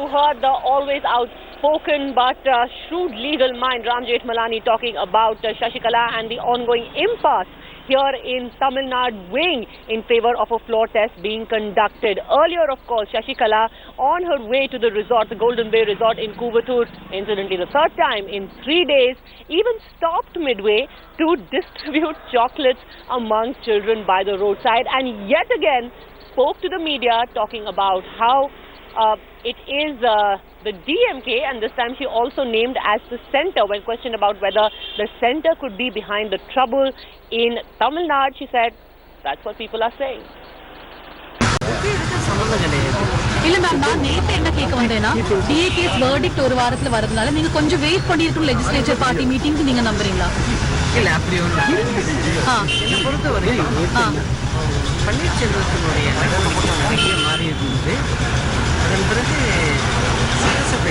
you heard the always outspoken but shrewd legal mind Ram Jethmalani talking about Shashikala and the ongoing impasse here in Tamil Nadu wing in favor of a floor test being conducted. Earlier, of course, Shashikala on her way to the resort, the Golden Bay Resort in Kuvatur, incidentally the third time in 3 days, even stopped midway to distribute chocolates among children by the roadside, and yet again spoke to the media talking about how it is the DMK, and this time she also named as the center. When questioned about whether the center could be behind the trouble in Tamil Nadu, she said, that's what people are saying. இல்ல ma'am, நான் நேத்து என்ன கேட்க வந்தேன்னா டிஏகேஸ் verdict ஒரு வாரத்துல வரதுனால நீங்க கொஞ்சம் வெயிட் பண்ணிருக்கும் லெஜிஸ்லேச்சர் பார்ட்டி மீட்டிங்க்கு நீங்க நம்புறீங்களா? இல்ல அப்படி ஒண்ணு என்ன பொறுத்த வரைக்கும் பன்னீர்செல்வத்தினுடைய நடவடிக்கை மாறி இருந்தது. அதன் பிறகு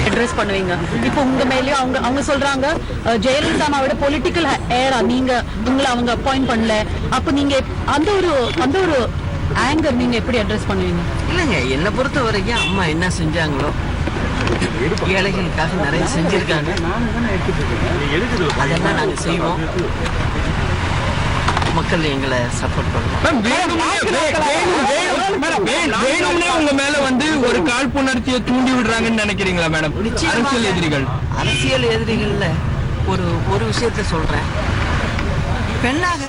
அட்ரஸ் பண்ணுவீங்க. இப்போ உங்க மேலயும் அவங்க சொல்றாங்க ஜெயலலிதா அம்மாவோட பொலிட்டிக்கல் ஏரா நீங்க உங்களை அவங்க அப்பாயிண்ட் பண்ணல, அப்ப நீங்க அந்த ஒரு ஆங்கர் நீங்க எப்படி அட்ரஸ் பண்ணுவீங்க? இல்லைங்க, என்னை பொறுத்த வரைக்கும் அம்மா என்ன செஞ்சாங்களோ ஏழைகளுக்காக நிறைய செஞ்சிருக்காங்க, அதெல்லாம் நாங்கள் செய்வோம். மக்கள் எங்களை சப்போர்ட் பண்ணுவோம். உங்க மேல வந்து ஒரு காழ்ப்புணர்ச்சியை தூண்டி விடுறாங்கன்னு நினைக்கிறீங்களா மேடம்? அரசியல் எதிரிகள்ல ஒரு விஷயத்த சொல்றேன். பெண்ணாக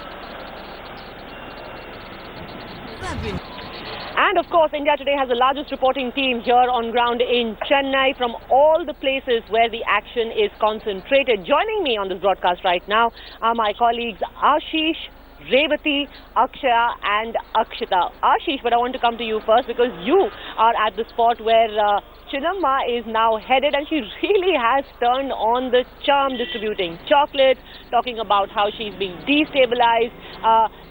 And of course, India Today has the largest reporting team here on ground in Chennai from all the places where the action is concentrated. Joining me on this broadcast right now are my colleagues Ashish, Revati, Akshaya and Akshita. Ashish, but I want to come to you first because you are at the spot where Chinnamma is now headed, and she really has turned on the charm, distributing chocolates, talking about how she's being destabilized.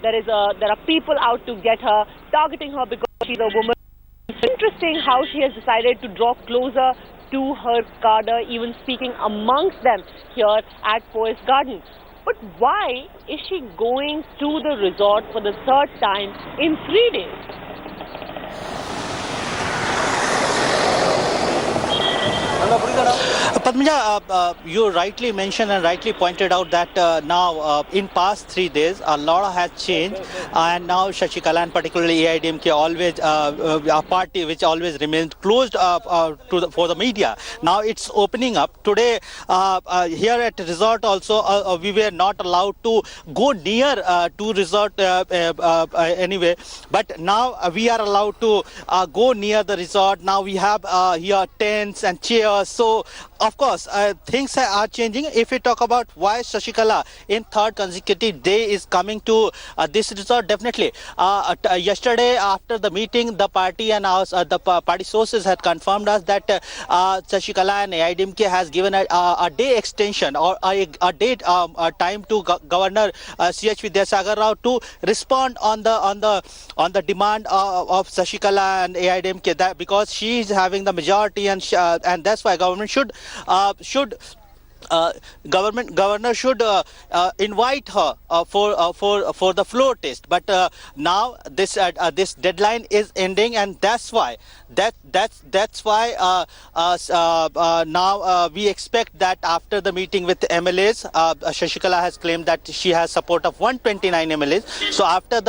There are people out to get her, targeting her because she's a woman. It's interesting how she has decided to draw closer to her cadre, even speaking amongst them here at Poets Garden. But why is she going to the resort for the third time in 3 days? Padmaja, you rightly mentioned and rightly pointed out that now in past 3 days a lot has changed, and now Shashikala and particularly AIDMK always a party which always remained closed for the media. Now it's opening up. Today here at resort also we were not allowed to go near to resort anyway, but now we are allowed to go near the resort. Now we have here tents and chairs. So of course things are changing. If we talk about why Shashikala in third consecutive day is coming to this resort, definitely yesterday after the meeting the party and the party sources had confirmed us that Shashikala and AIDMK has given a day extension or a date time to Governor C.H. Vidyasagar Rao to respond on the demand of Shashikala and AIDMK, that because she is having the majority and that's why government should governor should invite her for the floor test. But now this deadline is ending, and that's why now we expect that after the meeting with MLAs, Shashikala has claimed that she has support of 129 MLAs. So after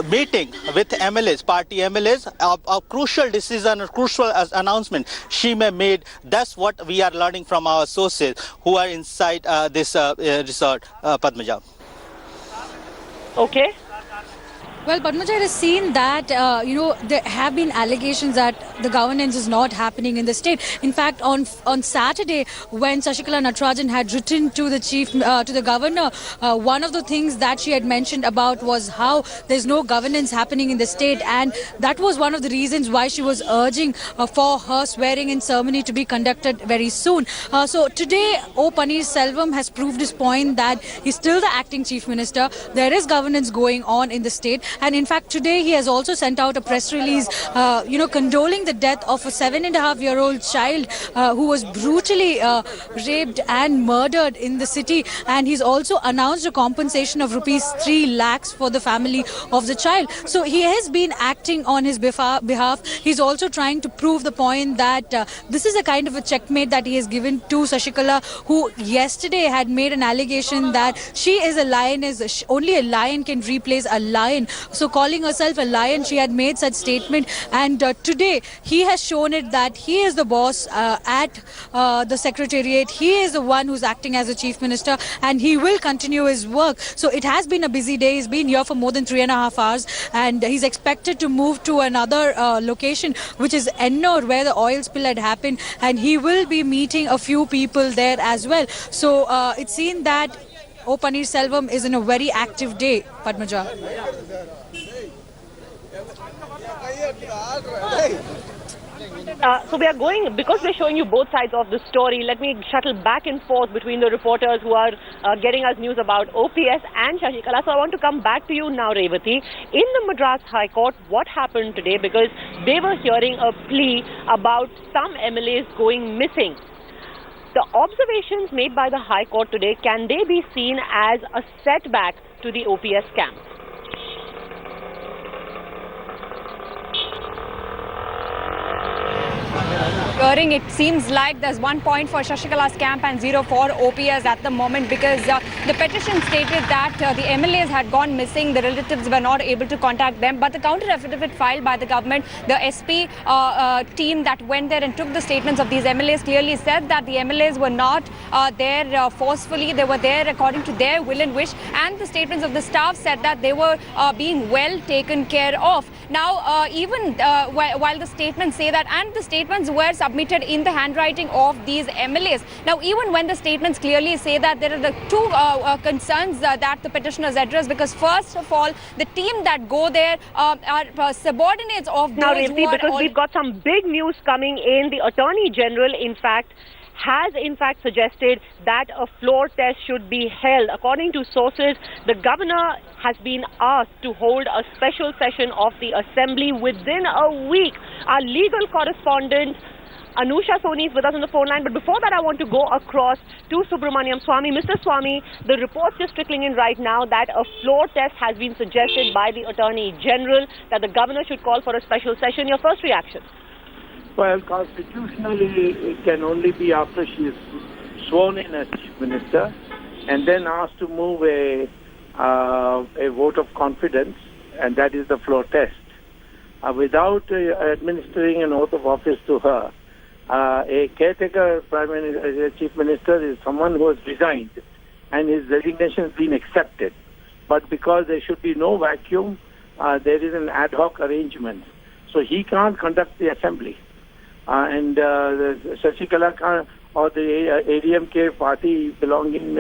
meeting with MLAs, party MLAs, a crucial decision, a crucial announcement she may made. That's what we are learning from our sources who are inside this resort, Padmaja. Okay. Well, Padmaja has seen that, there have been allegations that the governance is not happening in the state. In fact, on Saturday, when Shashikala Natarajan had written to the governor, one of the things that she had mentioned about was how there's no governance happening in the state, and that was one of the reasons why she was urging for her swearing-in ceremony to be conducted very soon. So today, Panneerselvam has proved his point that he's still the acting chief minister. There is governance going on in the state. And in fact, today he has also sent out a press release, condoling the death of a 7.5-year-old child who was brutally raped and murdered in the city. And he's also announced a compensation of rupees 3 lakhs for the family of the child. So he has been acting on his behalf. He's also trying to prove the point that this is a kind of a checkmate that he has given to Shashikala, who yesterday had made an allegation that she is a lioness, only a lion can replace a lion. So calling herself a lion, she had made such statement. And today he has shown it that he is the boss at the secretariat. He is the one who's acting as a chief minister, and he will continue his work. So it has been a busy day. He's been here for more than 3.5 hours, and he's expected to move to another location, which is Ennore, where the oil spill had happened, and he will be meeting a few people there as well. So it's seen that Panneerselvam is in a very active day, Padmaja. So we are going, because we're showing you both sides of the story, let me shuttle back and forth between the reporters who are getting us news about OPS and Shashikala. So I want to come back to you now, Revati. In the Madras High Court, what happened today? Because they were hearing a plea about some MLAs going missing. The observations made by the High Court today, can they be seen as a setback to the OPS camp? It seems like there's 1 point for Shashikala's camp and 0 for OPS at the moment, because the petition stated that the MLAs had gone missing, the relatives were not able to contact them. But the counter affidavit filed by the government, the SP team that went there and took the statements of these MLAs, clearly said that the MLAs were not there forcefully. They were there according to their will and wish. And the statements of the staff said that they were being well taken care of. Now, even while the statements say that, and the statements were submitted in the handwriting of these MLAs. Now, even when the statements clearly say that, there are the two concerns that the petitioners address, because first of all, the team that go there are subordinates of those now, Revati, because we've got some big news coming in. The Attorney General, has suggested that a floor test should be held. According to sources, the governor has been asked to hold a special session of the assembly within a week. Our legal correspondent Anusha Soni is with us on the phone line. But before that, I want to go across to Subramaniam Swamy. Mr. Swamy, the report's just trickling in right now that a floor test has been suggested by the Attorney General, that the governor should call for a special session. Your first reaction? Well, constitutionally, it can only be after she is sworn in as Chief Minister and then asked to move a vote of confidence, and that is the floor test. Without administering an oath of office to her, a caretaker Chief Minister is someone who has resigned and his resignation has been accepted. But because there should be no vacuum, there is an ad hoc arrangement. So he can't conduct the assembly. And Shashikala or the ADMK party belonging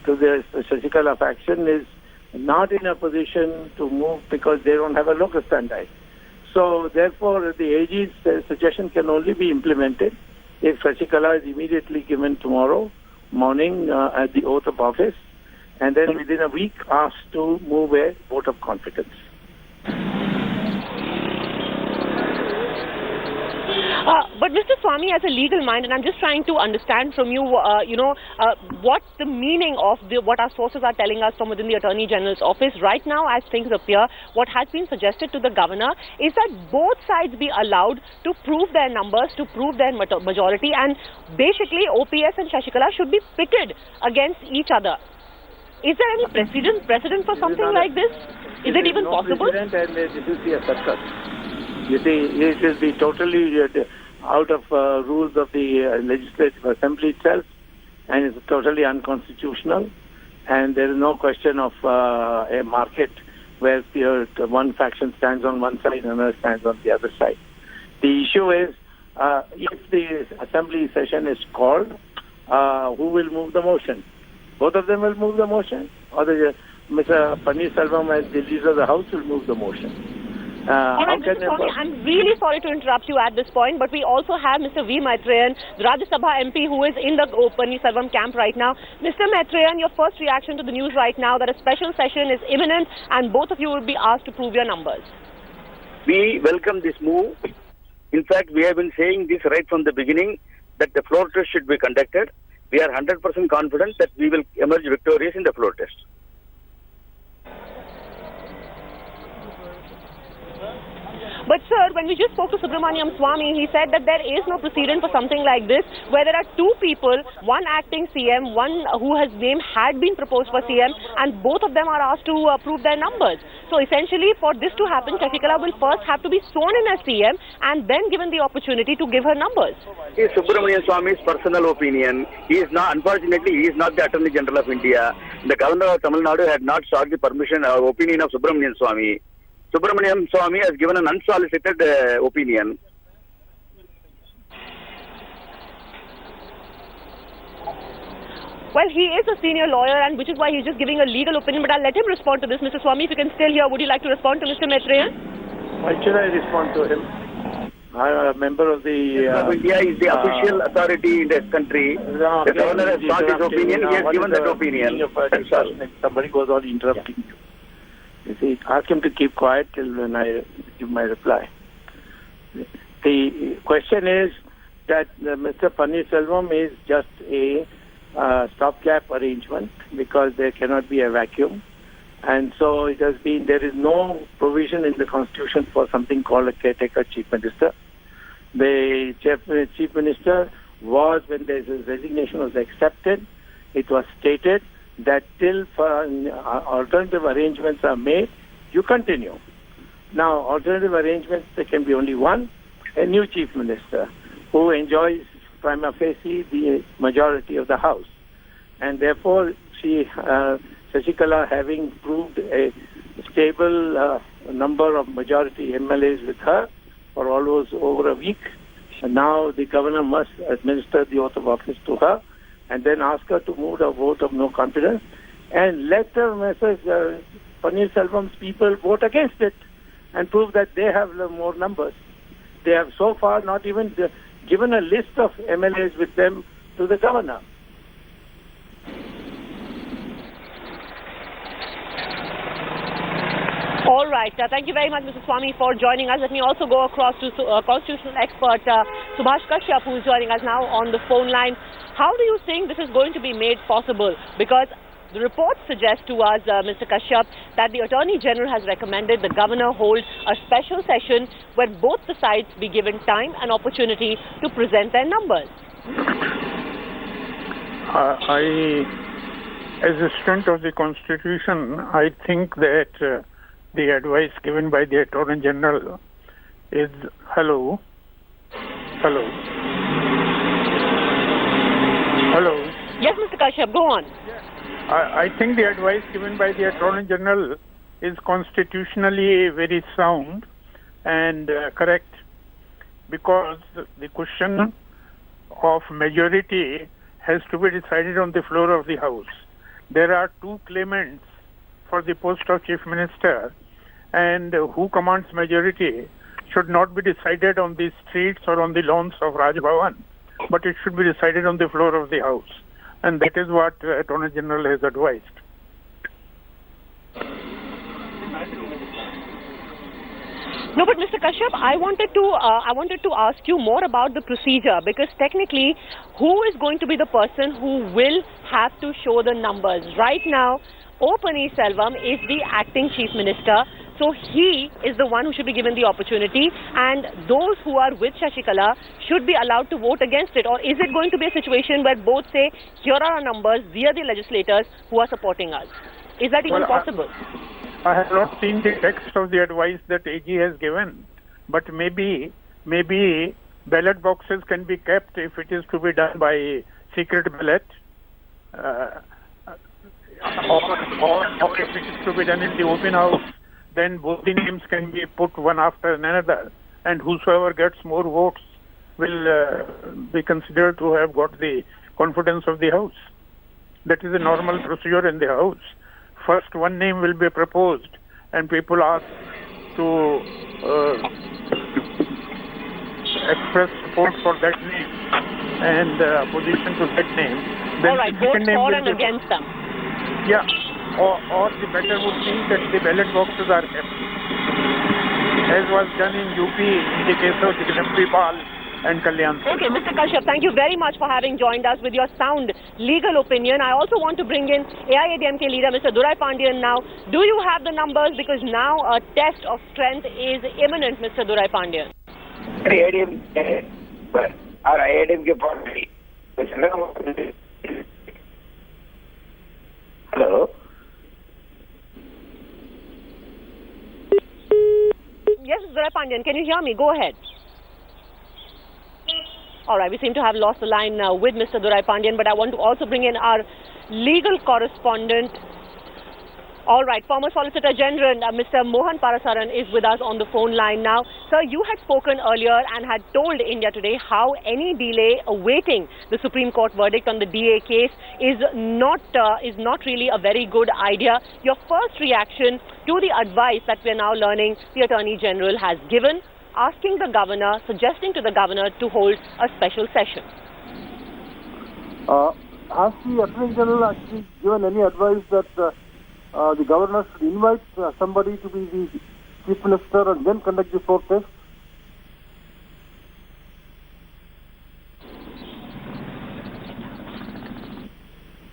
to the Shashikala faction is not in a position to move because they don't have a locus standi. So therefore, the AG's suggestion can only be implemented if Shashikala is immediately given tomorrow morning at the oath of office, and then within a week asked to move a vote of confidence. But Mr. Swamy, as a legal mind, and I'm just trying to understand from you, what's the meaning of what our sources are telling us from within the Attorney General's office. Right now, as things appear, what has been suggested to the governor is that both sides be allowed to prove their numbers, to prove their majority, and basically OPS and Shashikala should be pitted against each other. Is there any precedent for something like this? Is it even possible? And this is the circus. You see, it will be totally out of rules of the Legislative Assembly itself, and it's totally unconstitutional. And there is no question of a market where one faction stands on one side and another stands on the other side. The issue is, if the Assembly session is called, who will move the motion? Both of them will move the motion, or Mr. Panneerselvam as the leader of the House will move the motion. All right, Mr. Swami, I'm really sorry to interrupt you at this point, but we also have Mr. V. Maitreyan, the Rajya Sabha MP, who is in the Panneerselvam camp right now. Mr. Maitreyan, your first reaction to the news right now that a special session is imminent and both of you will be asked to prove your numbers. We welcome this move. In fact, we have been saying this right from the beginning, that the floor test should be conducted. We are 100% confident that we will emerge victorious in the floor test. But sir, when we just spoke to Subramaniam Swamy, he said that there is no precedent for something like this, where there are two people, one acting CM, one whose name had been proposed for CM, and both of them are asked to prove their numbers. So essentially, for this to happen, Shashikala will first have to be sworn in as CM and then given the opportunity to give her numbers. It is Subramaniam Swamy's personal opinion. He is not, unfortunately, he is not the Attorney General of India. The Governor of Tamil Nadu had not sought the permission or opinion of Subramaniam Swamy. Subramaniam Swamy has given an unsolicited opinion. Well, he is a senior lawyer, and which is why he's just giving a legal opinion, but I'll let him respond to this. Mr. Swamy, if you can still hear, would you like to respond to Mr. Maitreyan? Why should I respond to him? I'm a member of the... India is the official authority in this country. The Governor has sought his opinion, he has given that opinion. Somebody goes on interrupting you. You see, ask him to keep quiet till when I give my reply. The question is that Mr. Panneerselvam is just a stopgap arrangement because there cannot be a vacuum. And so it has been, there is no provision in the Constitution for something called a caretaker chief minister. The chief minister was, when the resignation was accepted, it was stated that till alternative arrangements are made, you continue. Now, alternative arrangements, there can be only one, a new chief minister who enjoys prima facie the majority of the House. And therefore, Shashikala, having proved a stable number of majority MLAs with her for almost over a week, and now the governor must administer the oath of office to her and then ask her to move a vote of no confidence and let the Panneerselvam's people vote against it and prove that they have more numbers. They have so far not even given a list of MLAs with them to the governor. All right. Thank you very much, Mr. Swamy, for joining us. Let me also go across to constitutional expert Subhash Kashyap, who is joining us now on the phone line. How do you think this is going to be made possible? Because the report suggests to us, Mr. Kashyap, that the Attorney General has recommended the Governor hold a special session where both the sides be given time and opportunity to present their numbers. As a student of the Constitution, I think that the advice given by the Attorney General is... Hello? Yes, Mr. Kashyap, go on. I think the advice given by the Attorney General is constitutionally very sound and correct, because the question of majority has to be decided on the floor of the House. There are two claimants for the post of Chief Minister, and who commands majority should not be decided on the streets or on the lawns of Raj Bhavan, but it should be decided on the floor of the House. And that is what Attorney General has advised. No, but Mr. Kashyap, I wanted to ask you more about the procedure, because technically, who is going to be the person who will have to show the numbers? Right now, O. Panneerselvam is the acting chief minister, so he is the one who should be given the opportunity, and those who are with Shashikala should be allowed to vote against it. Or is it going to be a situation where both say, here are our numbers, we are the legislators who are supporting us? Is that even possible? I have not seen the text of the advice that AG has given, but maybe ballot boxes can be kept if it is to be done by secret ballot. Or if it is to be done in the open house, then both the names can be put one after another, and whosoever gets more votes will be considered to have got the confidence of the House. That is a normal procedure in the House. First, one name will be proposed, and people ask to express support for that name and opposition to that name, then All right, the both second name for will and be against them. Yeah, or the better would be that the ballot boxes are kept, as was done in UP in the case of Jagatnampal and Kalyan. Okay, Mr. Kashyap, thank you very much for having joined us with your sound legal opinion. I also want to bring in AIADMK leader Mr. Durai Pandian now. Do you have the numbers? Because now a test of strength is imminent, Mr. Durai Pandian. IIDMK party. Hello? Yes, Mr. Durai Pandian, can you hear me? Go ahead. All right, we seem to have lost the line with Mr. Durai Pandian, but I want to also bring in our legal correspondent. All right, former Solicitor General Mr. Mohan Parasaran is with us on the phone line now. Sir, you had spoken earlier and had told India Today how any delay awaiting the Supreme Court verdict on the DA case is not really a very good idea. Your first reaction to the advice that we are now learning the Attorney General has given, asking the governor, suggesting to the governor to hold a special session. Has the Attorney General actually given any advice that the governor should invite somebody to be the Chief Minister and then conduct the floor test?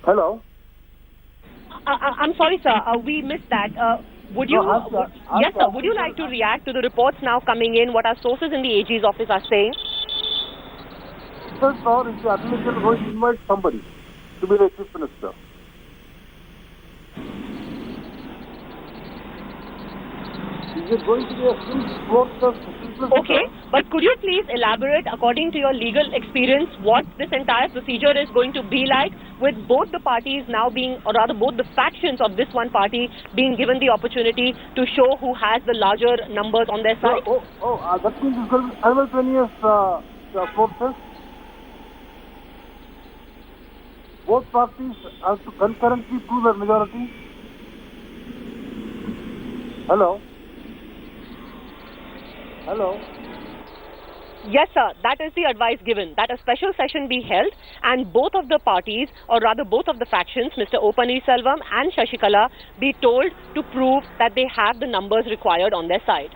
Hello? I'm sorry, sir. We missed that. Would you? Yes, sir. Would you like to react to the reports now coming in? What our sources in the AG's office are saying? Yes, or is the Attorney General going to invite somebody to be the Chief Minister? Is it going to be a full floor test? Okay, but could you please elaborate, according to your legal experience, what this entire procedure is going to be like, with both the parties now being, or rather both the factions of this one party being given the opportunity to show who has the larger numbers on their side? That means it's going to be simultaneous floor test. Both parties have to concurrently prove their majority. Hello? Hello? Yes, sir. That is the advice given, that a special session be held and both of the parties, or rather both of the factions, Mr. Panneerselvam and Shashikala, be told to prove that they have the numbers required on their side.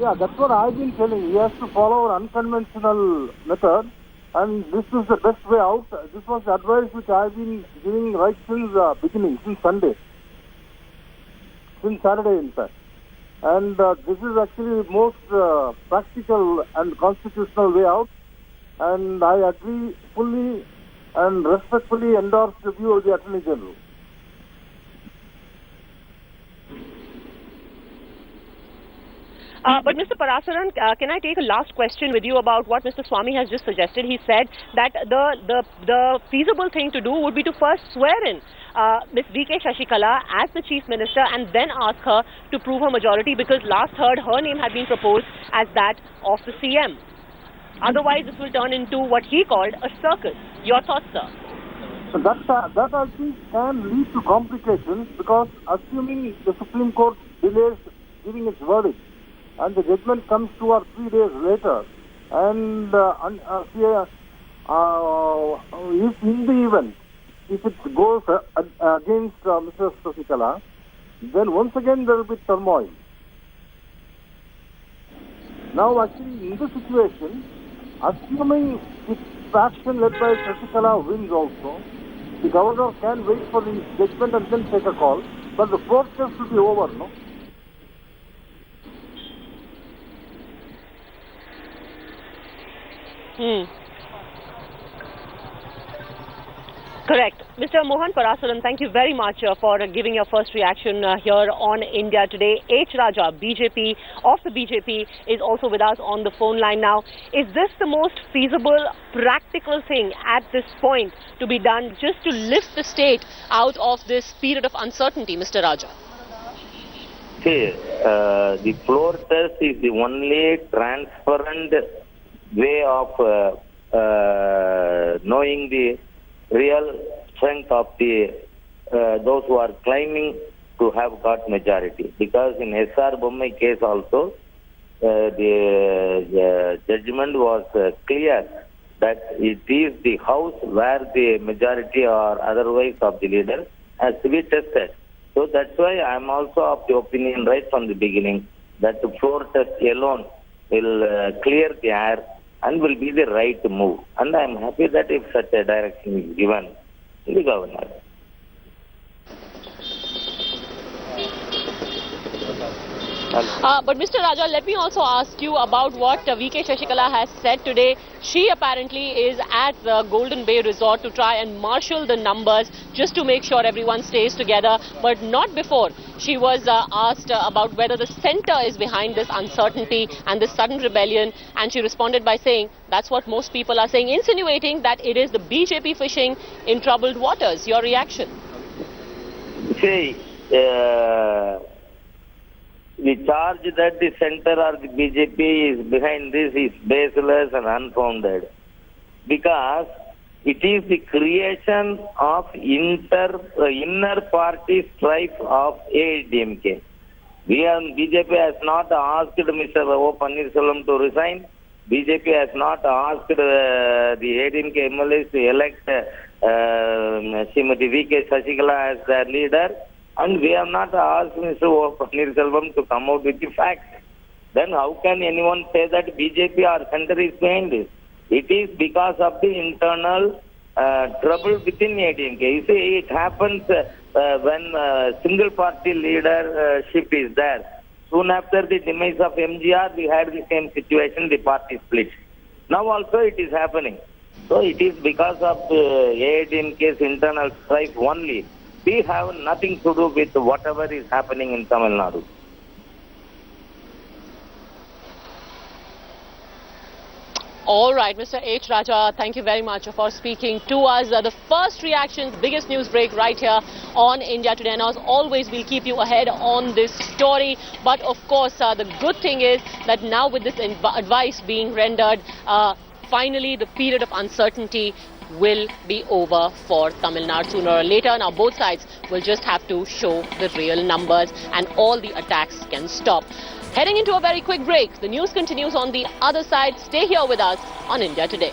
Yeah, that's what I've been telling. He has to follow an unconventional method, and this is the best way out. This was the advice which I've been giving right since beginning, since Sunday. Since Saturday, in fact. And this is actually the most practical and constitutional way out. And I agree fully and respectfully endorse the view of the Attorney General. But Mr. Parasaran, can I take a last question with you about what Mr. Swamy has just suggested? He said that the feasible thing to do would be to first swear in Ms. V.K. Shashikala as the Chief Minister and then ask her to prove her majority, because last heard her name had been proposed as that of the CM. Otherwise, this will turn into what he called a circus. Your thoughts, sir? So that I think can lead to complications, because assuming the Supreme Court delays giving its verdict and the judgment comes 2 or 3 days later, and if in the event, if it goes against Mr. Shashikala, then once again there will be turmoil. Now actually in this situation, assuming the faction led by Shashikala wins also, the governor can wait for the judgment and then take a call, but the fourth test will be over, no? Correct. Mr. Mohan Parasaran, thank you very much for giving your first reaction here on India Today. H. Raja, BJP, of the BJP, is also with us on the phone line now. Is this the most feasible, practical thing at this point to be done just to lift the state out of this period of uncertainty, Mr. Raja? See, the floor test is the only transparent way of knowing the real strength of the those who are claiming to have got majority. Because in SR Bommai case also, the judgment was clear that it is the house where the majority or otherwise of the leader has to be tested. So that's why I am also of the opinion right from the beginning that the floor test alone will clear the air and will be the right move. And I am happy that if such a direction is given to the governor. But Mr. Raja, let me also ask you about what VK Shashikala has said today. She apparently is at the Golden Bay Resort to try and marshal the numbers just to make sure everyone stays together, but not before. She was asked about whether the centre is behind this uncertainty and this sudden rebellion, and she responded by saying that's what most people are saying, insinuating that it is the BJP fishing in troubled waters. Your reaction? See, the charge that the centre or the BJP is behind this is baseless and unfounded, because it is the creation of inner party strife of AIDMK. BJP has not asked Mr. O. Panneerselvam to resign. BJP has not asked the AIDMK MLAs to elect Srimati VK Shashikala as their leader. And we have not asked Mr. O. Panneerselvam to come out with the facts. Then how can anyone say that BJP or centre is behind this? It is because of the internal trouble within ADMK. You see, it happens when single party leadership is there. Soon after the demise of MGR, we had the same situation, the party split. Now also it is happening. So it is because of AIDMK's internal strife only. We have nothing to do with whatever is happening in Tamil Nadu. All right, Mr. H. Raja, thank you very much for speaking to us. The first reactions, biggest news break right here on India Today. And as always, we'll keep you ahead on this story. But of course, the good thing is that now with this advice being rendered, finally the period of uncertainty will be over for Tamil Nadu sooner or later. Now both sides will just have to show the real numbers and all the attacks can stop. Heading into a very quick break, the news continues on the other side. Stay here with us on India Today.